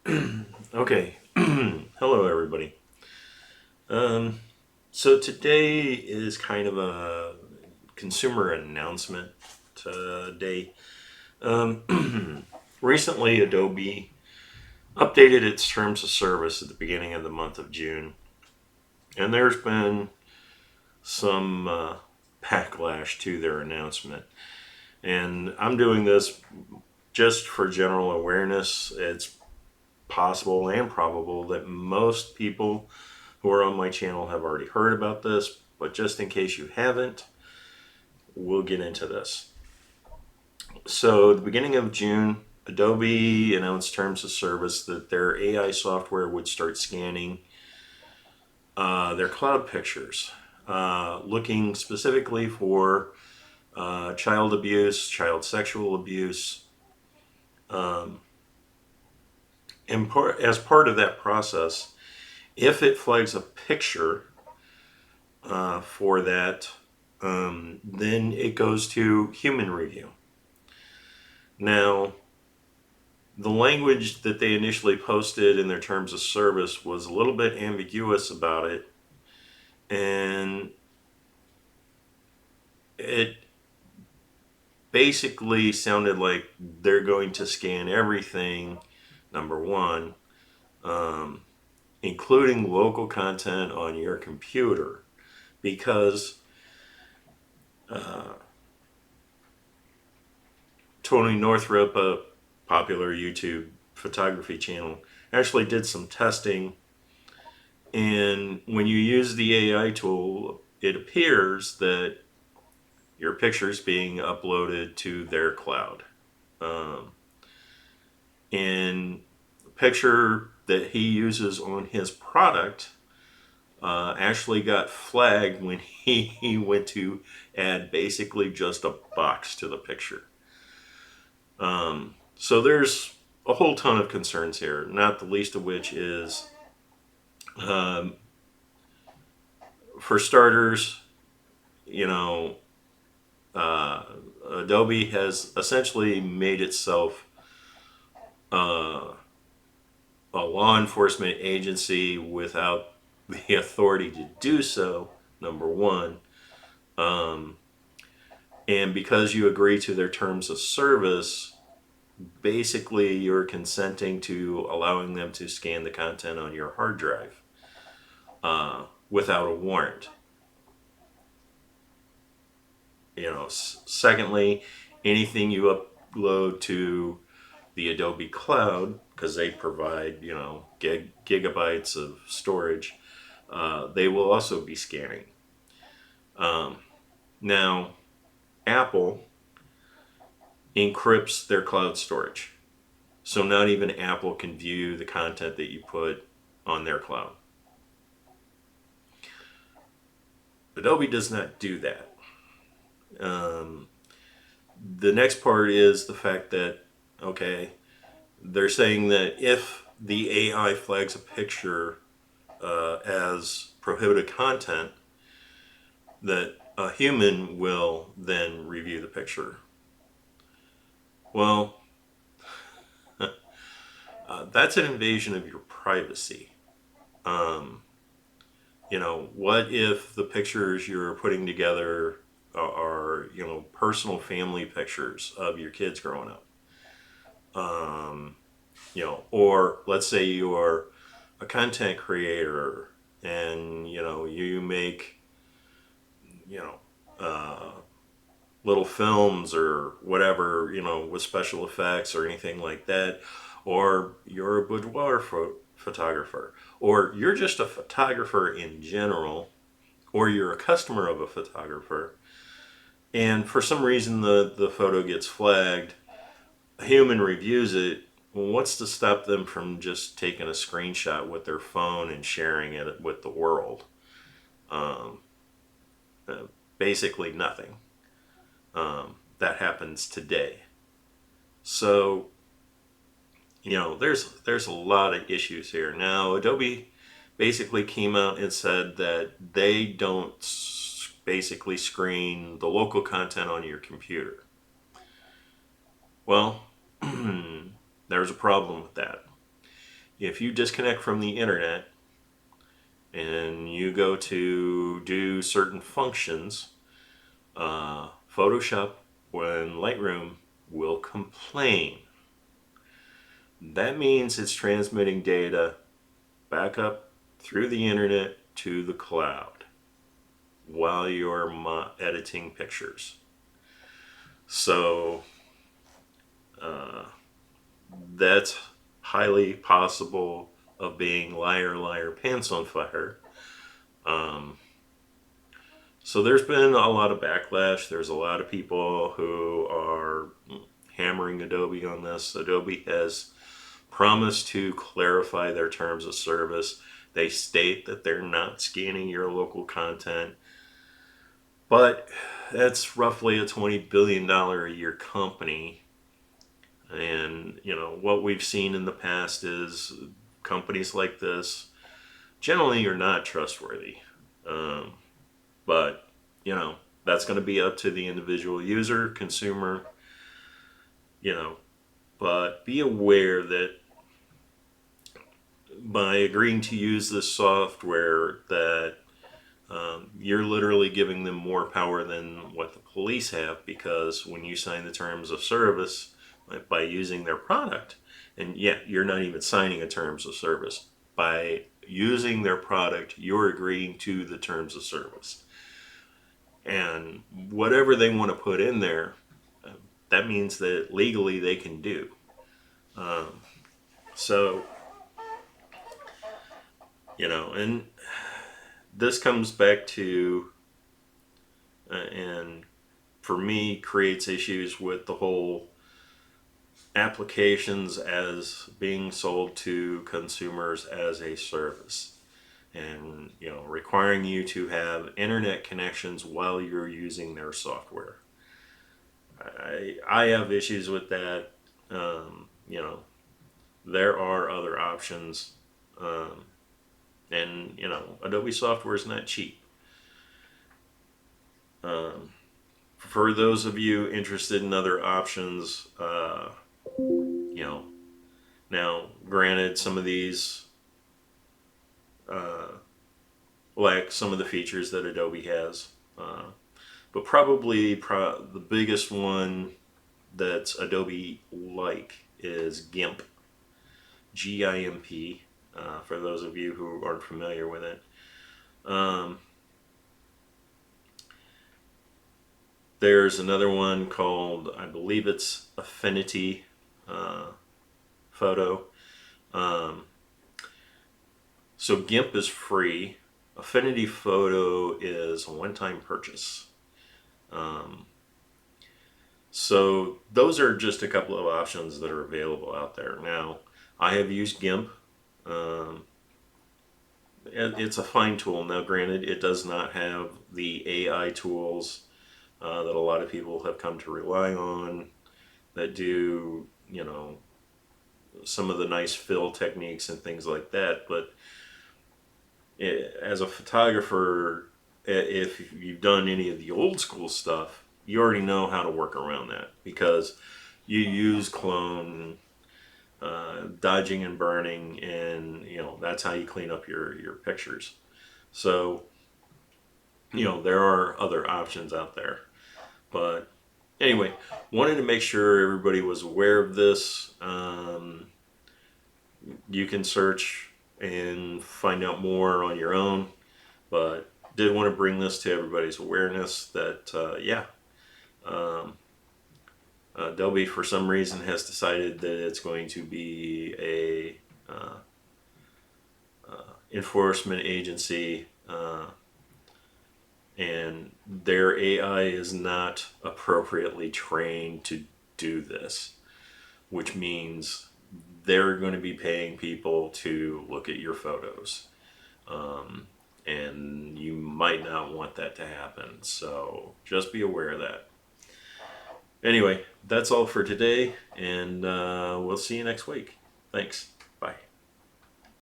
Okay. Hello, everybody. Um, so today is kind of a consumer announcement day. Recently, Adobe updated its terms of service at the beginning of the month of June, and there's been some backlash to their announcement. And I'm doing this just for general awareness. It's possible and probable that most people who are on my channel have already heard about this, but just in case you haven't, we'll get into this. So, at the beginning of June, Adobe announced terms of service that their AI software would start scanning their cloud pictures, looking specifically for child abuse, child sexual abuse. Um, as part of that process, if it flags a picture for that, then it goes to human review. Now, the language that they initially posted in their terms of service was a little bit ambiguous about it, and it basically sounded like they're going to scan everything, number one, um, including local content on your computer, because uh, Tony Northrup, a popular YouTube photography channel, actually did some testing. And when you use the AI tool, it appears that your picture is being uploaded to their cloud. Um, and the picture that he uses on his product actually got flagged when he went to add basically just a box to the picture. So there's a whole ton of concerns here, not the least of which is, um, for starters, you know, uh, Adobe has essentially made itself uh, a law enforcement agency without the authority to do so, number one. Um, and because you agree to their terms of service, basically you're consenting to allowing them to scan the content on your hard drive without a warrant. Secondly, anything you upload to the Adobe Cloud, because they provide, gigabytes of storage, they will also be scanning. Um, Now, Apple encrypts their cloud storage. So not even Apple can view the content that you put on their cloud. Adobe does not do that. Um, the next part is the fact that, okay, they're saying that if the AI flags a picture as prohibited content, that a human will then review the picture. Well, that's an invasion of your privacy. Um, what if the pictures you're putting together are, personal family pictures of your kids growing up? Or let's say you're a content creator and, you make, you know, uh, little films or whatever, with special effects or anything like that, or you're a boudoir photographer, or you're just a photographer in general, or you're a customer of a photographer, and for some reason the photo gets flagged, a human reviews it. Well, what's to stop them from just taking a screenshot with their phone and sharing it with the world? Um, Basically nothing. That happens today. So, there's a lot of issues here. Now, Adobe basically came out and said that they don't basically screen the local content on your computer. Well, there's a problem with that. if you disconnect from the internet and you go to do certain functions, Photoshop and Lightroom will complain. That means it's transmitting data back up through the internet to the cloud while you're editing pictures. So that's highly possible of being liar, liar, pants on fire. Um, so there's been a lot of backlash. There's a lot of people who are hammering Adobe on this. Adobe has promised to clarify their terms of service. They state that they're not scanning your local content, but that's roughly a $20 billion a year company. And, what we've seen in the past is companies like this generally are not trustworthy. Um, but, that's going to be up to the individual user, consumer, but be aware that by agreeing to use this software that you're literally giving them more power than what the police have, because when you sign the terms of service by using their product, and you're not even signing a terms of service. By using their product, you're agreeing to the terms of service. And whatever they want to put in there, that means that legally they can do. So, and this comes back to, and for me, creates issues with the whole applications as being sold to consumers as a service, and requiring you to have internet connections while you're using their software. I have issues with that. There are other options, and Adobe software is not cheap. For those of you interested in other options, now granted, some of these lack some of the features that Adobe has, but probably the biggest one that's Adobe like is GIMP, GIMP. For those of you who aren't familiar with it. There's another one called, I believe it's Affinity Photo. So GIMP is free. Affinity Photo is a one-time purchase. So those are just a couple of options that are available out there. Now, I have used GIMP. It's a fine tool. Now, granted, it does not have the AI tools that a lot of people have come to rely on, that do, some of the nice fill techniques and things like that. But as a photographer, if you've done any of the old school stuff, you already know how to work around that, because you use clone, dodging and burning, and that's how you clean up your pictures. So there are other options out there. But anyway, wanted to make sure everybody was aware of this. You can search and find out more on your own, but did want to bring this to everybody's awareness that Adobe for some reason has decided that it's going to be a enforcement agency, and their AI is not appropriately trained to do this, which means they're going to be paying people to look at your photos. And you might not want that to happen. So just be aware of that. Anyway, that's all for today, and we'll see you next week. Thanks.